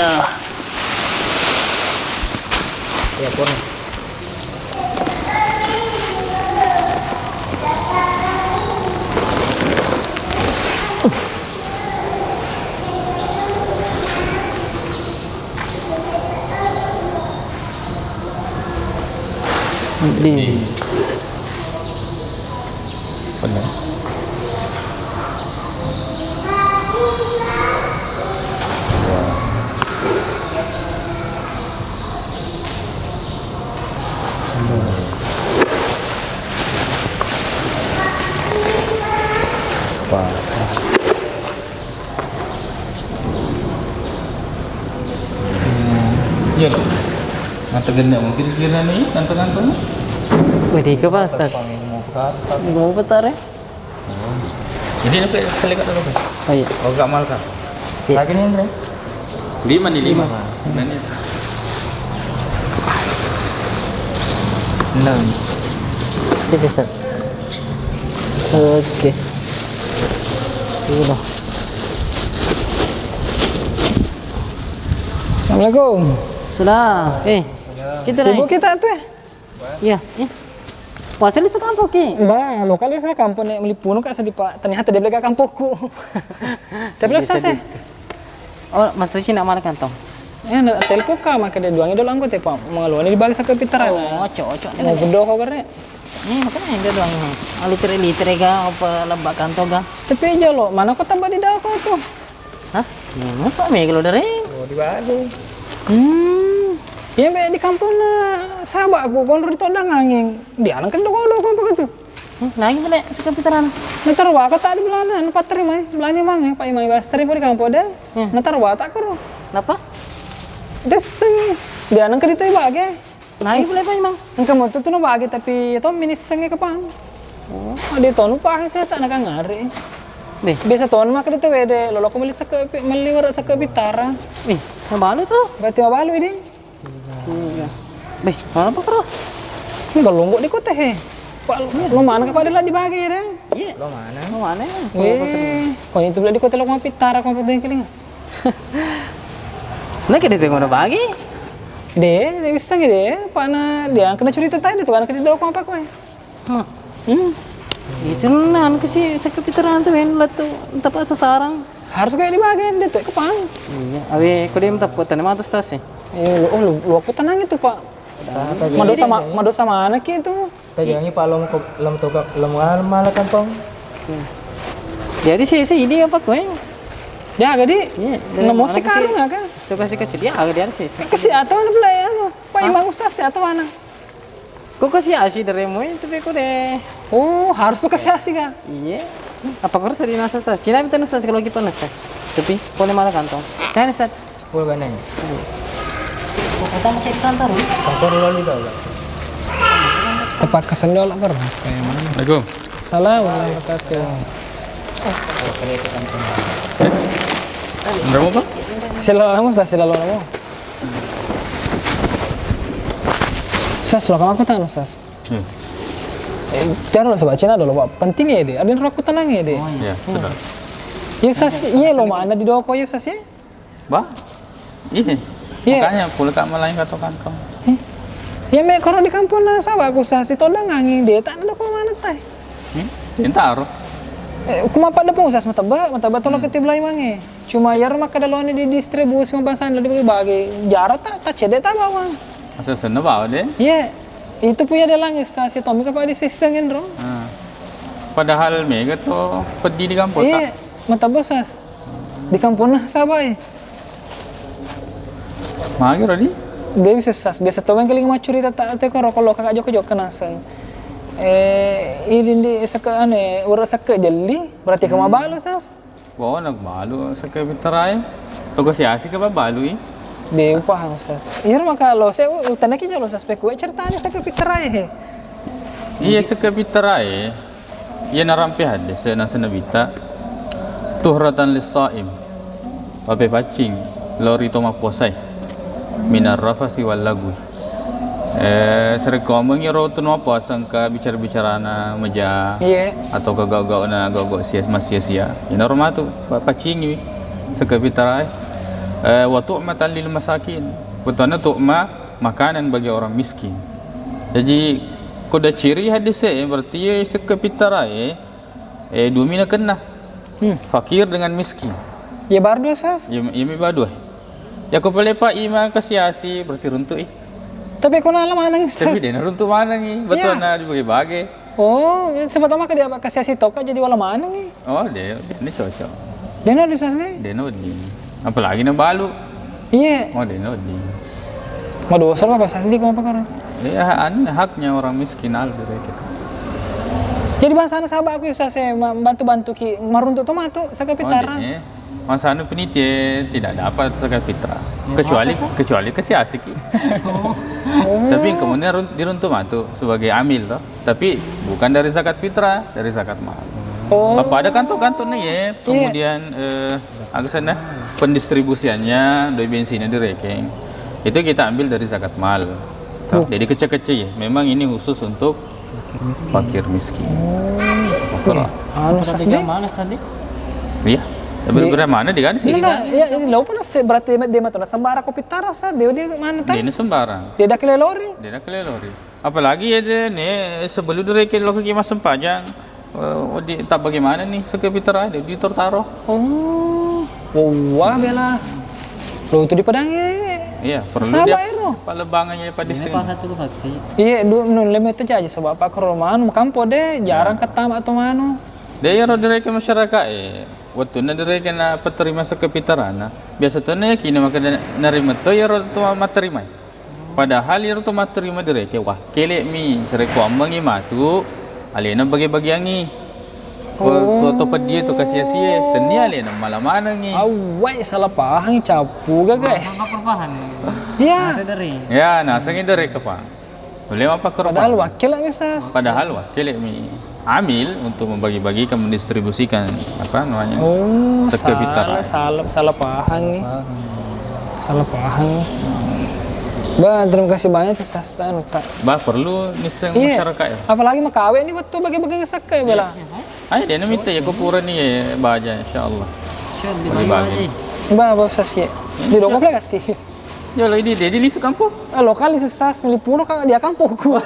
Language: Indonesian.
Ya. Ya pun. Di. Benar. Iya loh. Nanti genda mungkin kira nih kantor-kantor. Wedi ke Pak Ustaz? Mau betar ya? Jadi apa selekat dulu kan? Oh iya. Oh gak mal kan? Lagi nih Andre. 5 nih 5. Nah ini. 6. Oke Ustaz. Oke. Udah. Assalamualaikum. Sudah. Kita Sibuk kita tuh ya? Iya. Puasa di sekampung ki. Bah, lokal saya kampung nek melipuno kak sedi Pak. Ternyata dia belega kampungku. Tapi lu sase. Oh, Mas Rishi nak mana kantong? Na telko ka maka dia duangi dulu anggot ya Pak. Mengeluarnya dibagi sak pitaran. Oh, cocok. Mau gede kok karena. Makanya dia doang. Liter ga apa lebak kantong ga. Tapi aja lo, mana kok tambah di dalam kok tuh? Hah? Apa me kalau dari? Oh dibagi. Ya be di kampung na sahabat aku kon rito dah nganging. Dia nang kendo kok apa gitu. Lagi boleh sekapitaran. Natar wa kata di belana, nu patri mai. Belani mang ya Pak Imai Bastri di kampung dah. Natar wa tak karo. Kenapa? Deseng. Dia nang kerita bagi. Lagi boleh Pak Imang. Ang kamu tuh nu bagi tapi itu minisengnya kapan? Oh, di tonu pa saya sana kan ngari. Biasa tonu mah kerita wede, lolo ko meliwar sa kapitara. Mabalu tuh. Berarti mabalu ini. Mana apa karo? Enggak lombok di kota he. Pak lo mana kepada lah dibagi deh. Iya. Lo mana? Kau itu beli di kota lo kapitara kau penting keling. Nah kita tengok mana bagi? Dia bisa gitu ya. Pak na dia kena cerita tadi tuh kan kerja kau apa kau? Itu nan kasi sa kapitaran tuh men latu tempat sasarang. Harus kayak dibagi dia tuh kepang. Iya. Awe ko dem tapot na matos tas eh. Lu aku tenang itu Pak. Mado sama anak itu. Tajangi Pak lom toga lom malah kantong. Jadi si ini apa kowe? Ya gadi. Nggak mau sekarang nggak kan? Tuh kasih dia agak dia sih. Kasih atau mana pula ya lo? Pak Imam Ustaz atau mana? Kok kasih asih dari mo tapi ko deh. Oh harus kasih asih kan? Iya. Apa kau harus di nasa Ustaz? Cina minta Ustaz kalau gitu Ustaz. Tapi boleh malah kantong. Kan Ustaz? 10 ganang. Kita mau cek kantor. Kantor lalu dah. Tepat kesendol apa kayak mana? Assalamualaikum. Salam warahmatullahi Berapa Pak? Selalu lama. Ustaz, lo aku tangan Ustaz. Jangan lo sebab Cina dulu Pak. Penting ya deh. Ada yang aku tenang ya deh. Iya, sudah. Ya Ustaz, iya lo mana di doko ya Ustaz ya? Bah. Iya. Makanya pula kak melain kata kantong. Ya me kalau di kampung lah sahabat aku Ustaz itu udah nganging dia tak ada kok mana teh. Pintar. Kuma pada pun Ustaz mataba tolong ketiblai mange. Cuma ya rumah kadalone di distribusi mabasan lebih bagi jarak tak cedek tak bawang. Masa sana bawa deh. Iya. Itu punya dalang Ustaz itu Tommy kepada disisengin ro. Padahal mega tuh pedih di kampung. Iya, mataba Ustaz. Di kampung lah sahabat. Magi Rodi. Dia bisa Ustaz. Biasa tuh yang keling macuri tak teko rokok lo kakak jok kenaseng. Ini di sekane urus seke jeli berarti kema balu Ustaz. Bawa nak balu seke biterai. Togo siasi ke balu Dia upah Ustaz. Iya maka lo saya utana ki jalo Ustaz peku ceritanya seke piterai he. Iya seke biterai. Iya narampe hadis nasa nabita. Tuhratan lis-shaim. Pape pacing lori toma posai. Minar rafasi wal lagwi. Serko mengiro tu no apa sangka bicara-bicara na meja atau gagau-gagau na gagau sia-sia. Ya normal tu pacing ni sekapitarai. wa tu'matan lil masakin. Betulnya tu'ma makanan bagi orang miskin. Jadi koda ciri hadis berarti sekepitara dumina kena fakir dengan miskin. Ya bardo sas. Ya badu. Ya ko pala pa ima kasiasi berarti runtuk Tapi ko na alam anang Tapi sas. din runtuk mana ni? Betul na dibagi-bagi. Oh, sebab tama ka dia kasih si toka jadi wala manang Oh, dia ni cocok. Dia na di sas ni. Dia ni. Apalagi na balu. Iya. Oh, dia ni. Madosa ka sas di ko mapakaron. Ya, haknya orang miskin al kita. Jadi bangsa na sahabat aku sas bantu-bantu ki maruntuk tomato sa kapitaran. Oh, masa anu penitia tidak dapat zakat fitrah kecuali kasih asik. Tapi kemudian diruntuk matu sebagai amil toh. Tapi bukan dari zakat fitrah, dari zakat mal. Apa ada kantong-kantong nih ya. Kemudian agak sana pendistribusiannya dari bensinnya direkeng. Itu kita ambil dari zakat mal. Jadi kecil-kecil ya. Memang ini khusus untuk fakir miskin. Anu sas di mana tadi? Iya. Tapi berapa mana di kan sih? Iya, ini lo pun berarti dia mah tuh sembara kopi taras dia mana Dia ini sembarang. Dia dah kelelori. Dia dah kelelori. Apalagi ya dia ni sebelum dia kalau ke mas sempajang, di tak bagaimana nih sekepitara dia ditaruh. Oh, wah bela. Lo itu di Padang ya. Iya, perlu Sama dia. ero. Palebangannya pada sini. Pas satu faksi. Iya, nun lemet aja sebab apa keromanu kampo deh jarang ketama atau manu. Dia ro direka masyarakat waktu na direka na peterima sekepitarana. Biasa tu na kini maka narima to ya ro tu materima. Padahal ya ro tu materima direka wah kelek mi sereko ambangi matu alena bagi-bagi angi. To dia tu kasih sia tenia alena malamana ngi. Awai salah pahang capu gagai. Apa perubahan? Iya. Dari. Ya, nah sangi direka pa. Boleh apa kerja? Padahal wakil lah misas. Padahal wakil mi amil untuk membagi-bagikan mendistribusikan apa namanya sekepitaran. Salah pahang nih. Salah pahang. Bah, terima kasih banyak Ustaz Kak. Bah perlu niseng Iya. masyarakat ya. Apalagi makawe ini betul bagi-bagi sakai bela. Ayo dia minta ya kupuran ni ya baja insyaallah. Bagi-bagi. Bah, Ustaz ya. Di lokal kati. Ya lo ini dia di lisu kampung. Lokal Ustaz melipuro kan dia kampungku.